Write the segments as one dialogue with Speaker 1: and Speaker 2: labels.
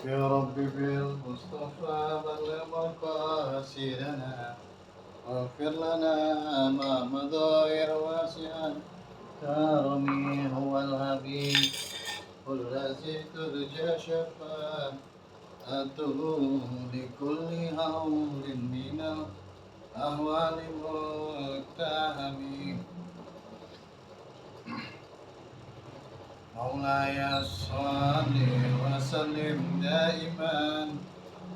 Speaker 1: يا رب بالمصطفى بلغ مقاصدنا واغفر لنا ما مضى يا واسع الكرم هو الحبيب قل الذي ترجى شفاعته لكل هول من الأهوال مقتحم مولاي صل وسلم دائما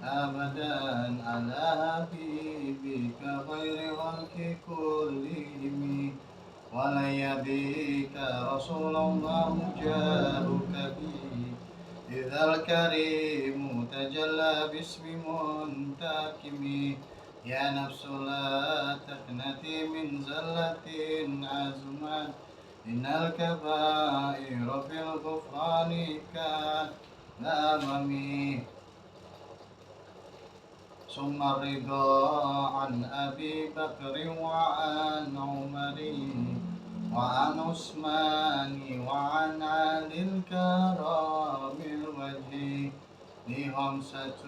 Speaker 1: أبدا على حبيبك خير خلق كلهم ولا يبيك رسول الله جارك به إذا الكريم تجلى باسم منتكم يا نفس لا تقنتي من زلة عزمت إن الكبائر في الغفران كالأمم ثم الرضا عن أبي بكر وعن عمر وعن عثمان وعن علي الكرام الوجه لي خمسة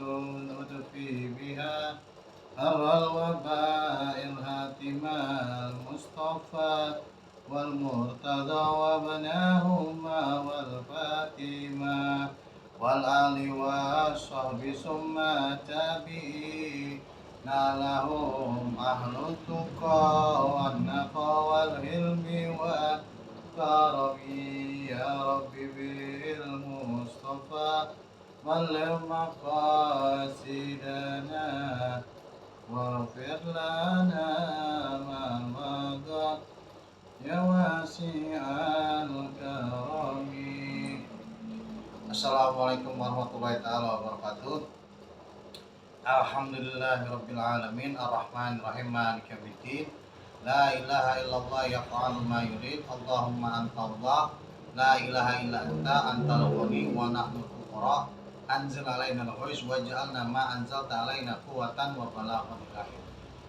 Speaker 1: أدفي بها هر الوباء الهاتم المصطفى والمرتضى وابناهما والفاتمة والآل والصحب ثم تابعين لهم أهل التقى والنقى والعلم والكرم يا رب بالمصطفى بلغ مقاصدنا واغفر لنا ما مضى يا واسع الكرم. Assalamualaikum warahmatullahi taala wabarakatuh. Alhamdulillahirabbil alamin arrahmanirrahim maliki yaumiddin. La ilaha illallah yaf'alu ma yurid. Allahumma anta Allah la ilaha illa anta antal ghani wa nahnu fuqara. Anzil alaina al-ghaiz waj'alna ma anzalta alaina quwwatan wa balaghan ilahi.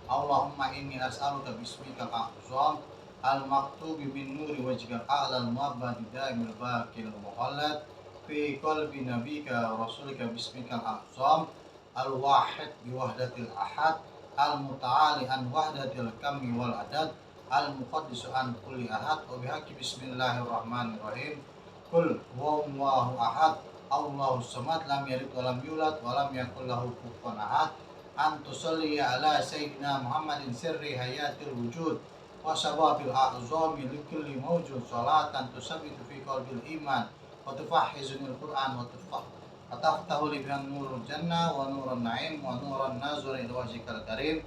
Speaker 1: Allahumma inni as'aluka bismikal a'zam al-maktubi min nuri wajhikal a'la al-mu'abbadi daimil baqil mukhallad fi qalbi nabika rasulika bismikal a'zam al-wahid biwahdatil ahad al-muta'ali an wahdatil kammi wal adad al-muqaddisu an kulli ahad wa bihaqqi bismillahirrahmanirrahim qul huwallahu ahad Allahus samad lam yalid wa lam yulad wa lam yakul lahu kufuwan ahad an tusalli ala sayyidina Muhammadin sirri hayatil wujud wa sababil a'zami likulli mawjud salatan tusabbitu fi qalbil iman wa tufahhizunil Qur'an wa taftahu li bihan nurul jannah wa nurun na'im wa nuran nazur ila wajhikal karim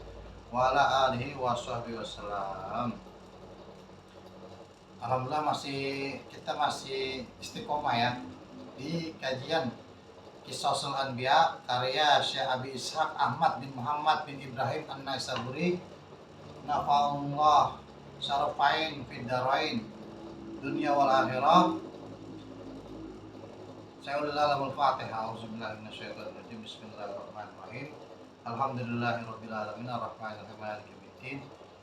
Speaker 1: wa ala alihi wa sahbihi wasallam. Alhamdulillah kita masih istiqomah ya di kajian Qisasul Anbiya karya Syekh Abi Ishaq Ahmad bin Muhammad bin Ibrahim An-Naisaburi nafa'allah syarafain fid darain dunia wal akhirah. Saya ulangi al-Fatihah. Auzubillahi minasyaitonir rajim. Bismillahirrahmanirrahim. Alhamdulillahirabbil alamin arrahmanirrahim maliki yaumiddin.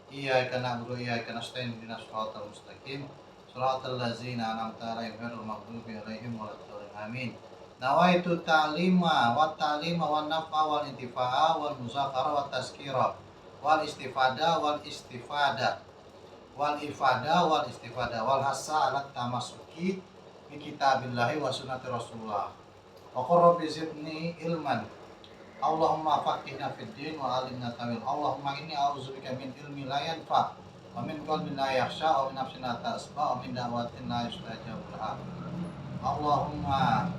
Speaker 1: Iyyaka na'budu wa iyyaka nasta'in ihdinas siratal mustaqim. Shiratal ladzina an'amta 'alaihim ghairil maghdubi 'alaihim waladdallin. Amin. Nawaitu ta'lima wa ta'lima wa naf'a wal intifa'a wal muzakarah wa tazkirah wal istifada wal istifada wal ifada wal istifada wal hassa 'ala tamasuki bi kitabillahi wa sunnati rasulullah wa qur rabbi zidni ilman. Allahumma faqihna fid din wa alimna tawil. Allahumma inni a'udzubika min ilmi la yanfa wa min qalbin la yakhsha wa min nafsin la tasba wa min da'watin la yustajabu laha. Allahumma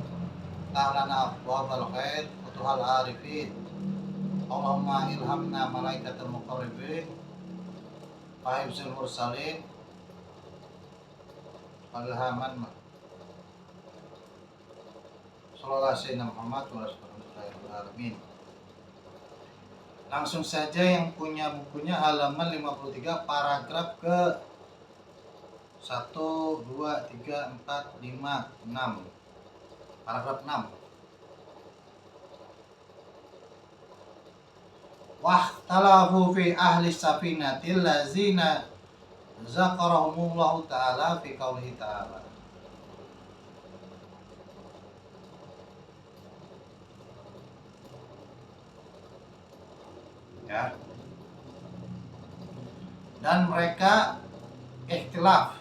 Speaker 1: ta'lana abwabal khair futuhal arifin. Allahumma ilhamna malaikatul muqarribin wa hifzil mursalin walhaman sallallahu alaihi Muhammad wa alamin. Langsung saja yang punya bukunya halaman 53 paragraf ke 1 2 3 4 5 6 paragraf 6. Wahtalafu fi ahli safinatil lazina zakarahumullahu ta'ala fi qaulihi ta'ala. ya. Dan mereka ikhtilaf,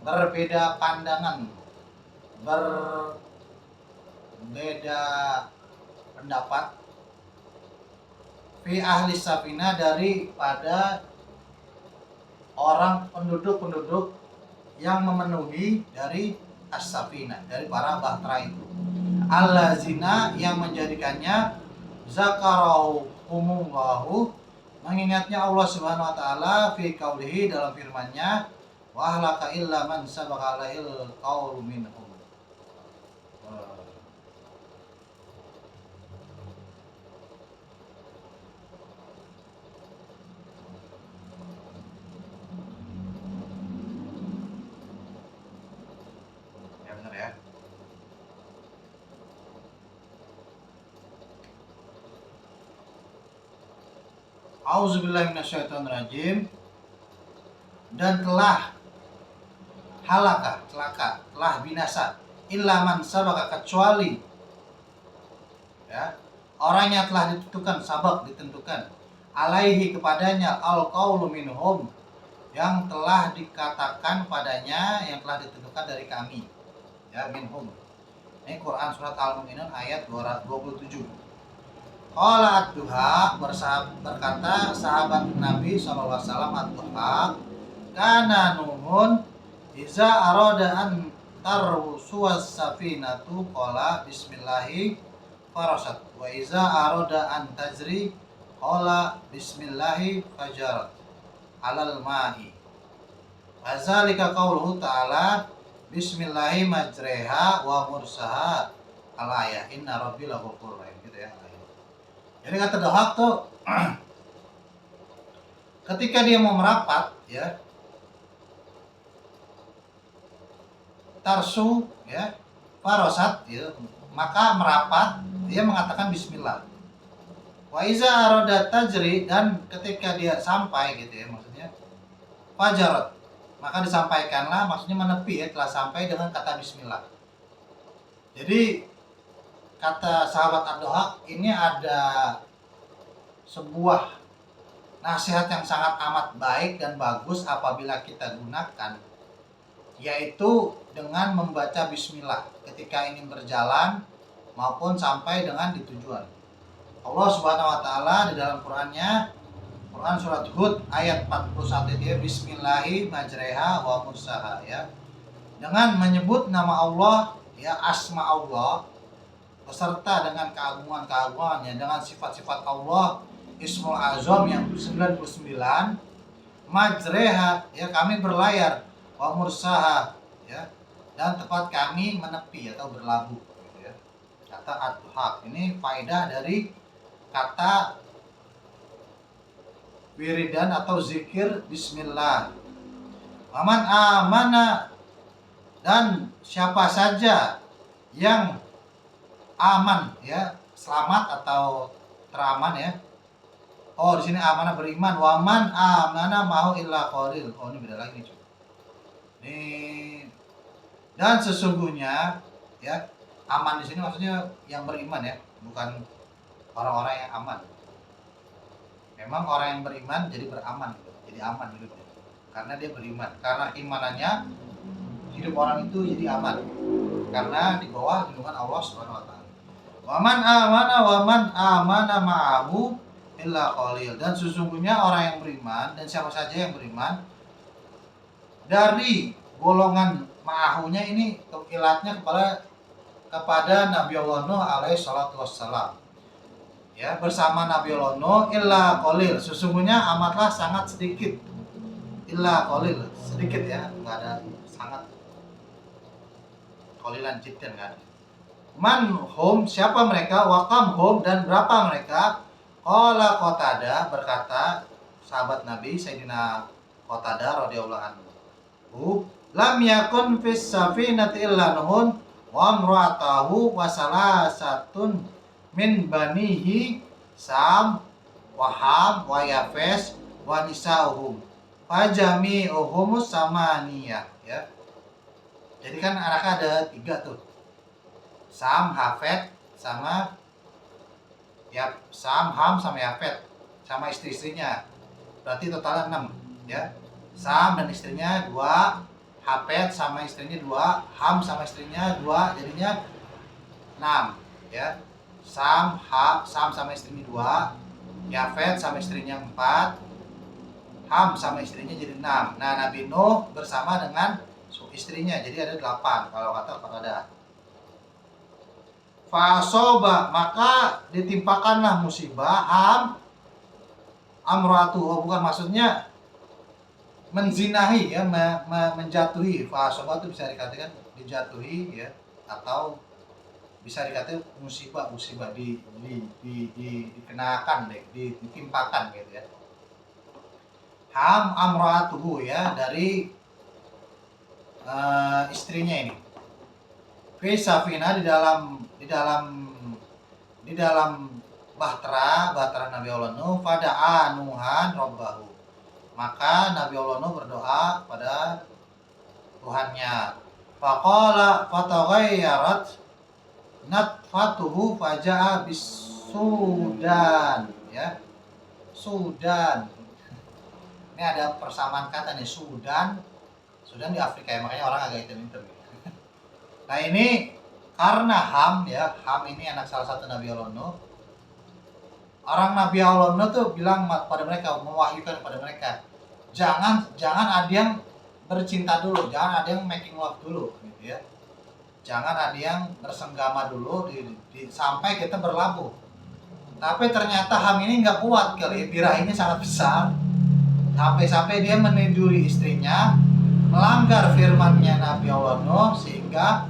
Speaker 1: berbeda pandangan, berbeda pendapat fi ahli safina, daripada orang penduduk yang memenuhi dari as-safina, dari para bahtera itu. Allazina, yang menjadikannya zakarahumullahu, mengingatnya Allah Subhanahu wa taala fi qaulihi, dalam firman-Nya, wa ahlaka illa man sabaqa alaihil qaulu minhum. Ya benar ya. Auzubillahi minasyaitonirrajim. Dan telah halaka, celaka, telah binasa, illa man sabaka, kecuali ya, orang yang telah ditentukan, sabak ditentukan, alaihi, kepadanya, al qaulu minhum, yang telah dikatakan padanya, yang telah ditentukan dari kami, ya, minhum. Ini Quran surat Al-Mu'minun ayat 27. Qala ad-duha, berkata sahabat Nabi SAW, ad-duha, kana Nuhun iza arada an tarsuwas safinatu qala bismillahi farasat, wa iza arada an tajri qala bismillahi fajarat alal ma'i. Wazalika qauluhu ta'ala bismillahi majreha wa mursaha, al-ayah, inna rabbi laghafurur rahim, gitu ya. Jadi kata dohak tuh ketika dia mau merapat, ya, tarsu, ya, farosat, ya, maka merapat, dia mengatakan bismillah. Wa iza aroda tajri, dan ketika dia sampai, gitu ya, maksudnya fajarat, maka disampaikanlah, maksudnya menepi, ya, telah sampai dengan kata bismillah. Jadi kata sahabat ad-duha ini ada sebuah nasihat yang sangat amat baik dan bagus apabila kita gunakan, yaitu dengan membaca bismillah ketika ingin berjalan maupun sampai dengan di tujuan. Allah Subhanahu wa taala di dalam Qur'annya, Quran surat Hud ayat 41, dia bismillahi majreha wa mursaha, ya. Dengan menyebut nama Allah, ya, asma Allah, beserta dengan keagungan-keagungannya, dengan sifat-sifat Allah Ismul Azam yang 99, majreha, ya, kami berlayar, wa mursaha, ya, dan tempat kami menepi atau berlabuh, gitu ya. Kata ad-duha ini faedah dari kata wiridan atau zikir bismillah. Waman amana, dan siapa saja yang aman, ya, selamat atau teraman, ya. Oh, di sini amanah beriman. Waman amana mahu illa qalil. Oh, ini beda lagi, cuy. Ini, dan sesungguhnya, ya, aman di sini maksudnya yang beriman, ya, bukan orang-orang yang aman. Memang orang yang beriman jadi beraman, gitu. Jadi aman hidupnya karena dia beriman. Karena imanannya, hidup orang itu jadi aman karena di bawah lindungan Allah Subhanahu wa taala. Waman amana ma'ahu illa qalil, dan sesungguhnya orang yang beriman, dan siapa saja yang beriman, dari golongan ma'ahunya ini ilatnya kepada Nabi Allah Nuh alaihi salatu wassalam, ya, bersama Nabi Allah Nuh, illa qalil, sesungguhnya amatlah sangat sedikit. Illa qalil, sedikit, ya, enggak ada sangat. Qalilan jiddan, enggak ada. Man hum, siapa mereka, wakam hum, dan berapa mereka. Qala Qatadah, berkata sahabat Nabi Sayyidina Qatadah radhiyallahu anhu, lam yakun fis safinati illa Nuhun wa imra'atahu wa salasatun min banihi Sam wa Ham wa Yafes wa nisa'uhum fajami'uhum samaniyah, ya. Jadi kan anaknya ada 3 tuh, Sam, Hafet, sama, ya, Sam, Ham, sama Yafet. sama istri-istrinya. Berarti totalnya 6 ya. Sam dan istrinya 2, Hafed sama istrinya 2, Ham sama istrinya 2, jadinya 6 ya. Sam sama istrinya 2, Yafet sama istrinya 4, Ham sama istrinya jadi 6. Nah, Nabi Nuh bersama dengan istrinya jadi ada 8 kalau kata ada. Fasoba, maka ditimpakanlah musibah amroatuhu, bukan maksudnya menzinahi ya, menjatuhi. Fasoba itu bisa dikatakan dijatuhi ya, atau bisa dikatakan musibah dikenakan deh, ditimpakan gitu ya. Amroatuhu ya, dari istrinya ini. Fi safina di dalam bahtera Nabi Allah Nuh, fada'a Nuhan rabbahu. Maka Nabi Allah Nuh berdoa pada Tuhannya. Faqala fataghayyarat natfatuhu faja'a bisudan ya. Sudan. Ini ada persamaan kata nih, Sudan di Afrika ya, makanya orang agak hitam-hitam. Nah ini karena Ham ini anak salah satu Nabi Allah Nuh. Orang Nabi Allah Nuh tuh bilang pada mereka, mewahyukan kepada mereka, jangan ada yang bercinta dulu, jangan ada yang making love dulu gitu ya. Jangan ada yang bersenggama dulu sampai kita berlabuh. Tapi ternyata Ham ini nggak kuat kali, birahinya sangat besar. Sampai dia meniduri istrinya, melanggar firman-Nya Nabi Allah Nuh, sehingga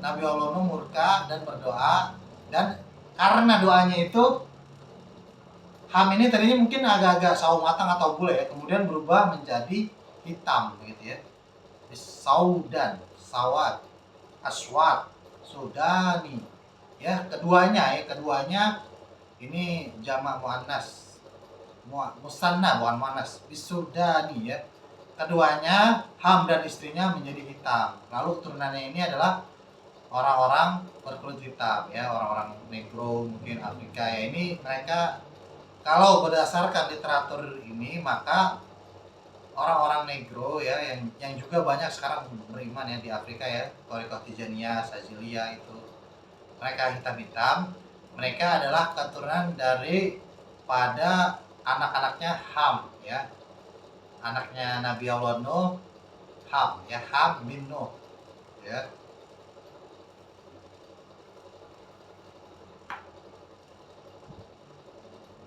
Speaker 1: Nabi Allah Nuh murka dan berdoa. Dan karena doanya itu, Ham ini tadinya mungkin agak-agak sawo matang atau bule ya, kemudian berubah menjadi hitam gitu ya. Saudan, sawat, aswad, sudani. Ya, keduanya ini jamak muannas. Musanna bukan muannas, bisudani ya. Keduanya Ham dan istrinya menjadi hitam. Lalu keturunannya ini adalah orang-orang berkulit hitam ya, orang-orang negro mungkin Afrika ya. Ini mereka, kalau berdasarkan literatur ini, maka orang-orang negro ya, yang juga banyak sekarang beriman ya di Afrika ya, Thariqah Tijaniyah, Sazilia itu, mereka hitam-hitam. Mereka adalah keturunan dari pada anak-anaknya Ham ya, anaknya Nabi Allah Nuh, Ham ya, Ham bin Nuh ya.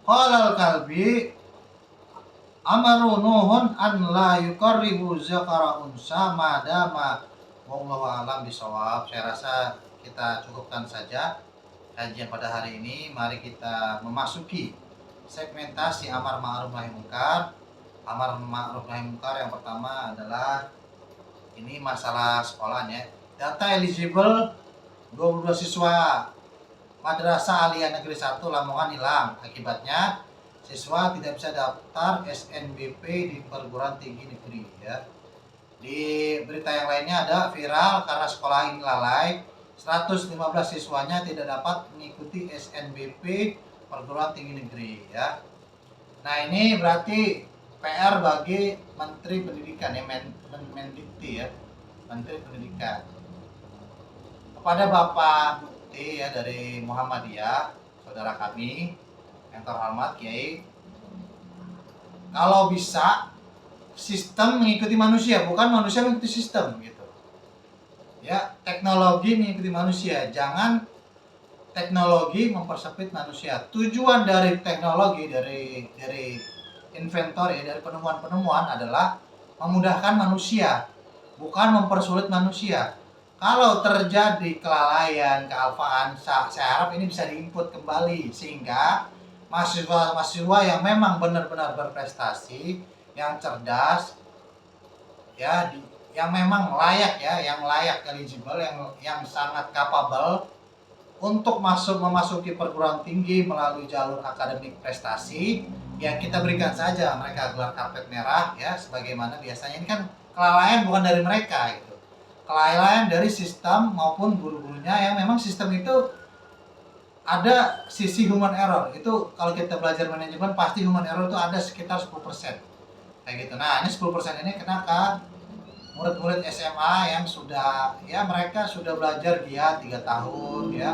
Speaker 1: Qalal kalbi amaru Nuhun an la yuqarribu zakara unsa madama wallahu alam bisawab. Saya rasa kita cukupkan saja kajian pada hari ini. Mari kita memasuki segmentasi amar ma'ruf nahi munkar. Amar ma'ruf nahi munkar yang pertama adalah ini masalah sekolahnya. Data eligible 22 siswa Madrasah Aliyah Negeri 1 Lamongan hilang. Akibatnya siswa tidak bisa daftar SNBP di perguruan tinggi negeri ya. Di berita yang lainnya ada viral karena sekolah ini lalai, 115 siswanya tidak dapat mengikuti SNBP perguruan tinggi negeri ya. Nah, ini berarti PR bagi Menteri Pendidikan ya, Mendikti ya, Menteri Pendidikan. Kepada Bapak Mufti ya dari Muhammadiyah, saudara kami yang terhormat Kiai, kalau bisa sistem mengikuti manusia, bukan manusia mengikuti sistem gitu. Ya, teknologi mengikuti manusia, jangan teknologi mempersempit manusia. Tujuan dari teknologi, dari inventor ya, dari penemuan-penemuan adalah memudahkan manusia, bukan mempersulit manusia. Kalau terjadi kelalaian, kealfaan, saya harap ini bisa diinput kembali sehingga mahasiswa yang memang benar-benar berprestasi, yang cerdas, ya, yang memang layak ya, yang layak eligible, yang sangat capable untuk memasuki perguruan tinggi melalui jalur akademik prestasi, ya kita berikan saja mereka gelar karpet merah ya, sebagaimana biasanya. Ini kan kelalaian bukan dari mereka gitu. Kelalaian dari sistem maupun guru-gurunya yang memang sistem itu
Speaker 2: ada sisi human error. Itu kalau kita belajar manajemen pasti human error itu ada sekitar 10%. Kayak gitu. Nah, ini 10% ini kena ke murid-murid SMA yang sudah ya mereka sudah belajar dia 3 tahun ya,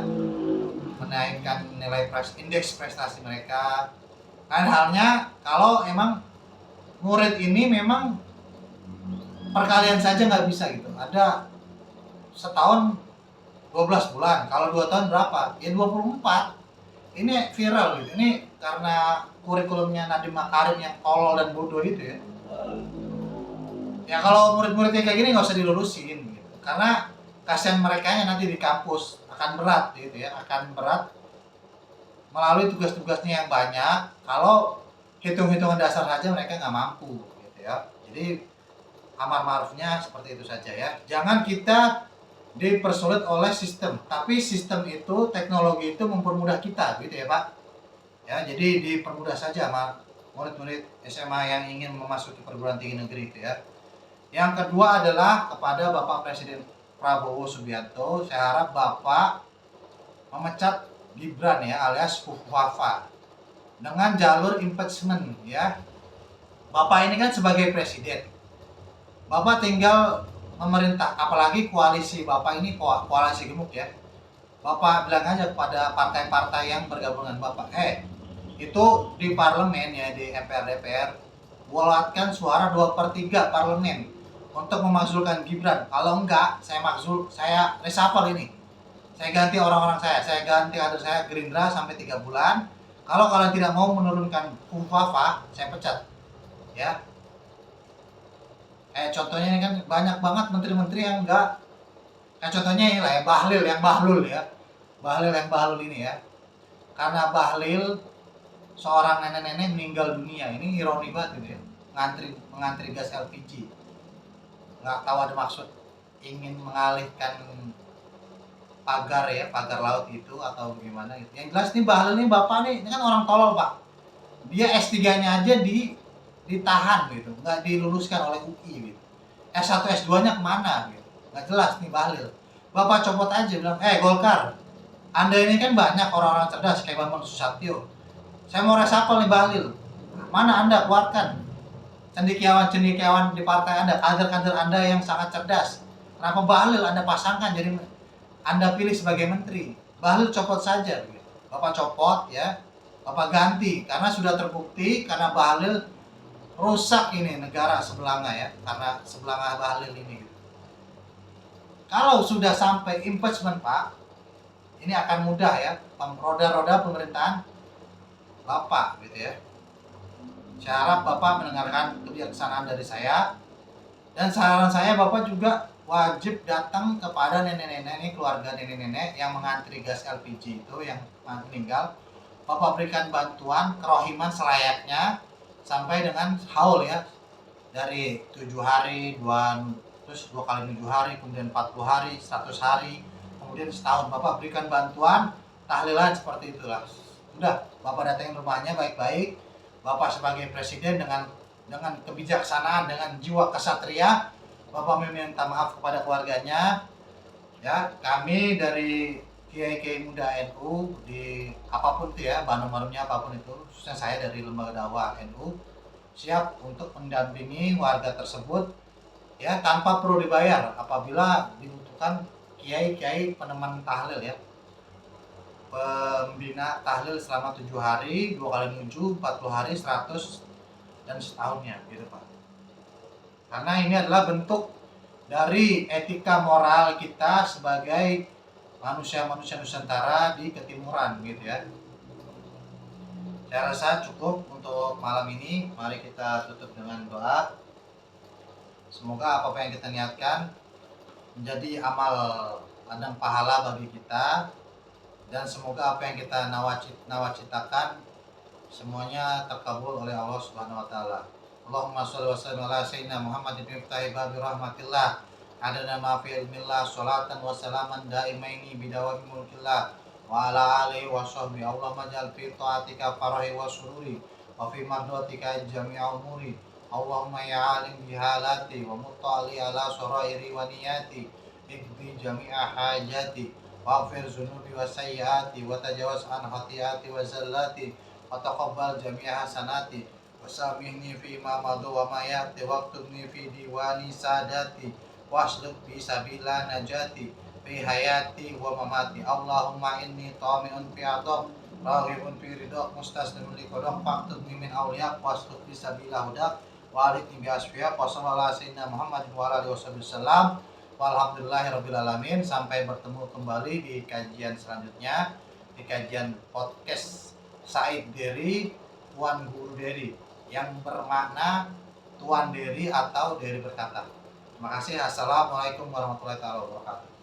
Speaker 2: menaikkan nilai indeks prestasi mereka. Lain halnya kalau emang murid ini memang perkalian saja nggak bisa gitu. Ada setahun 12 bulan, kalau 2 tahun berapa? Ya 24. Ini viral gitu. Ini karena kurikulumnya Nadiem Makarim yang tolol dan bodoh itu ya. Ya kalau murid-muridnya kayak gini nggak usah dilulusin gitu. Karena kasihan mereka nanti di kampus akan berat gitu ya, akan berat melalui tugas-tugasnya yang banyak. Kalau hitung-hitungan dasar saja mereka nggak mampu gitu ya. Jadi amar ma'rufnya seperti itu saja ya. Jangan kita dipersulit oleh sistem, tapi sistem itu, teknologi itu mempermudah kita gitu ya Pak ya. Jadi dipermudah saja sama murid-murid SMA yang ingin memasuki perguruan tinggi negeri itu ya. Yang kedua adalah kepada Bapak Presiden Prabowo Subianto, saya harap Bapak memecat Gibran ya alias Fufuafa dengan jalur impeachment ya. Bapak ini kan sebagai presiden, Bapak tinggal memerintah, apalagi koalisi Bapak ini koalisi gemuk ya. Bapak bilang aja kepada partai-partai yang bergabung dengan Bapak, itu di parlemen ya, di MPR DPR, bulatkan suara 2/3 parlemen untuk memakzulkan Gibran. Kalau enggak, saya reshuffle ini. Saya ganti orang-orang saya ganti kader saya Gerindra sampai 3 bulan. Kalau kalian tidak mau menurunkan Fufafa, saya pecat. Ya. Contohnya ini kan banyak banget menteri-menteri yang enggak. Contohnya ini lah ya, Bahlil ya. Bahlil ini ya. Karena Bahlil seorang nenek-nenek meninggal dunia, ini ironi banget gitu ya. Mengantri gas LPG. Nggak tahu ada maksud ingin mengalihkan pagar laut itu atau gimana gitu. Yang jelas nih Bahlil nih Bapak nih, ini kan orang tolol Pak. Dia S3-nya aja ditahan gitu, nggak diluluskan oleh UI gitu. S1 S2-nya kemana gitu. Nggak jelas nih Bahlil. Bapak copot aja bilang, Golkar, Anda ini kan banyak orang-orang cerdas kayak Bambang Susatyo. Saya mau reshuffle nih Bahlil. Mana Anda keluarkan cendekiawan di partai Anda, kader-kader Anda yang sangat cerdas. Kenapa Bahlil Anda pasangkan jadi Anda pilih sebagai menteri? Bahlil copot saja. Bapak copot ya, Bapak ganti. Karena sudah terbukti, karena Bahlil rusak ini negara sebelanga ya, karena sebelanga Bahlil ini. Kalau sudah sampai impeachment Pak, ini akan mudah ya, roda-roda pemerintahan Bapak gitu ya. Saya harap Bapak mendengarkan kebijaksanaan dari saya, dan saran saya Bapak juga wajib datang kepada nenek-nenek, keluarga nenek-nenek yang mengantri gas LPG itu yang meninggal. Bapak berikan bantuan kerohiman selayaknya sampai dengan haul ya, dari 7 hari, 2 kali 7 hari, kemudian 40 hari, 100 hari, kemudian setahun. Bapak berikan bantuan tahlilan seperti itulah. Sudah, Bapak datangin rumahnya baik-baik. Bapak sebagai presiden dengan kebijaksanaan, dengan jiwa kesatria, Bapak meminta maaf kepada keluarganya. Ya, kami dari Kiai Muda NU di apapun itu ya, bandung-bandungnya apapun itu, khususnya saya dari Lembaga Dakwah NU, siap untuk mendampingi warga tersebut ya tanpa perlu dibayar apabila dibutuhkan kiai peneman tahlil ya, pembina tahlil selama 7 hari, 2 kali 7, 40 hari, 100 dan setahunnya gitu Pak. Karena ini adalah bentuk dari etika moral kita sebagai manusia-manusia Nusantara di Ketimuran gitu ya. Saya rasa cukup untuk malam ini. Mari kita tutup dengan doa. Semoga apa yang kita niatkan menjadi amal ladang pahala bagi kita, dan semoga apa yang kita nawacitakan semuanya terkabul oleh Allah Subhanahu wa taala. Allahumma shalli wa sallim ala sayyidina Muhammadin miftahi babi rahmatillah adana ma fi ilmillah salatan wa salaman daimaini bidawami mulkillah wa ala alihi wa sahbihi. Allahumma ja'al fi ta'atika farahi wa sururi wa fi mardatika jami'a umuri. Allahumma ya alim bihalati wa muttali ala surairi wa niyati ikdi jami'a hajati
Speaker 1: waghfir dzunubi wa sayyiati wa tajawaz an khati'ati wa zallati wa taqabbal jami'a hasanati wa samihni fi ma madu wa ma ya'ti waktubni fi diwani sadati wasluk bi sabila najati fi hayati wa mamati. Allahumma inni tami'un fi atok raghibun fi ridok mustaslimun li qadok faktubni min awliyak wasluk bi sabila hudak wa alaikum bi asfiya wa sallallahu sayyidina Muhammadin wa alihi wasallam. Walhamdulillahirrabbilalamin. Sampai bertemu kembali di kajian selanjutnya, di kajian podcast Said Dery, Tuan Guru Dery, yang bermakna Tuan Dery atau Dery berkata. Terima kasih. Assalamualaikum warahmatullahi wabarakatuh.